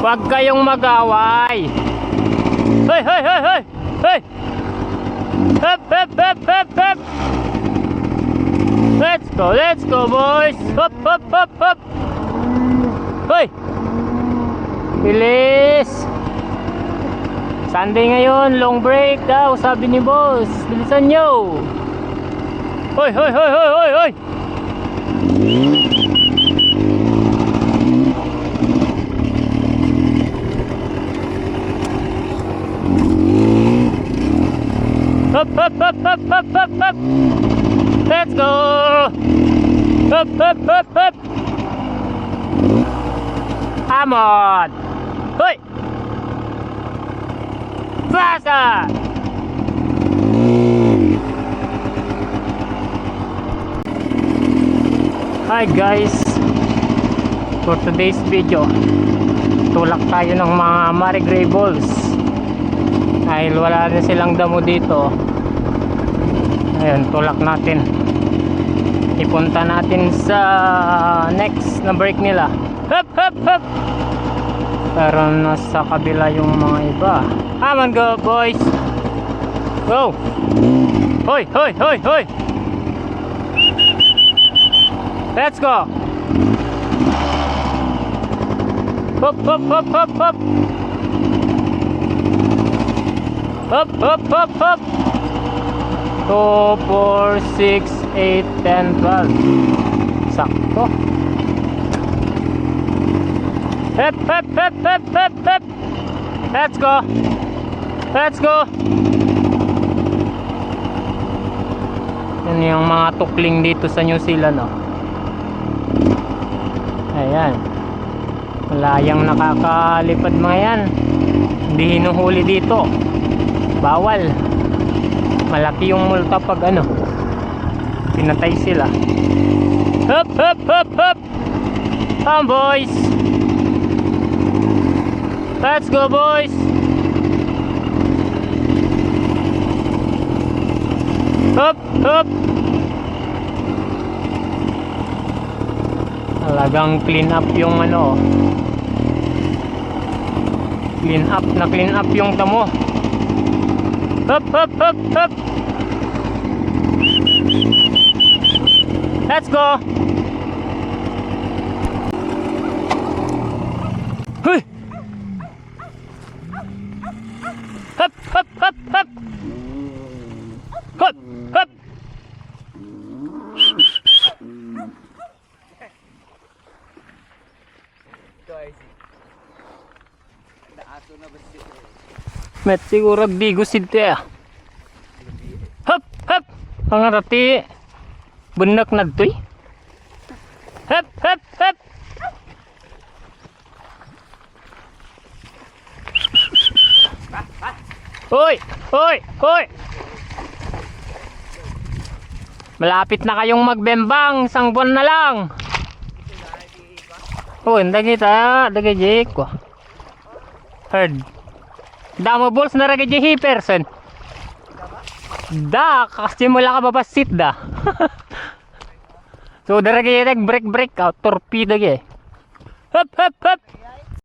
Huwag kayong mag-away. Hoy, hoy, hoy, hoy, hoy. Hop, hop, hop, hop, hop. Let's go boys. Hop, hop, hop, hop. Hoy. Bilis. Sunday ngayon, long break daw, sabi ni boss. Bilisan nyo. Hoy, hoy, hoy, hoy, hoy, hoy. Hop, hop, hop, hop, hop, hop, hop. Let's go. Hop, hop, hop, hop. Come on. Hoy. Faster. Hi guys. For today's video, tulak tayo ng mga Mare Gray balls. Dahil wala na silang damo dito. Ayun, tulak natin. Ipunta natin sa next na break nila. Hop, hop, hop. Pero nasa kabila yung mga iba. Come on, go boys. Go. Hoy, hoy, hoy, hoy. Let's go. Hop, hop, hop, hop, hop. Hop, hop, hop, hop. 2, 4, 6, 8, 10, 12. Sakto. Hop, hop, hop, hop, hop, hop. Let's go. Let's go. Yan yung mga tukling dito sa New Zealand, oh. Ayan. Malayang nakakalipad mga yan. Hindi hinuhuli dito. Bawal. Malaki yung multa pag ano, pinatay sila. Hop, hop, hop, hop. Come boys. Let's go boys. Hop, hop. Talagang clean up yung ano, clean up yung tamo. Hop, hop, hop, hop. Let's go. Hey. Hop, hop, hop, hop. Hop, hop. Met siguro bigo sidte. Hop, hop. Ang rati benak nagtoy. Hop, hop, hop. Hoy, hoy, hoy. Malapit na kayong magbembang, isang buwan na lang. Oh, hindi kita, dagay ko. Heard. Damo balls na ragay di person. Da, kasi mula ka babasit da. So daragay break out torpedo ge. Hop, hop, hop.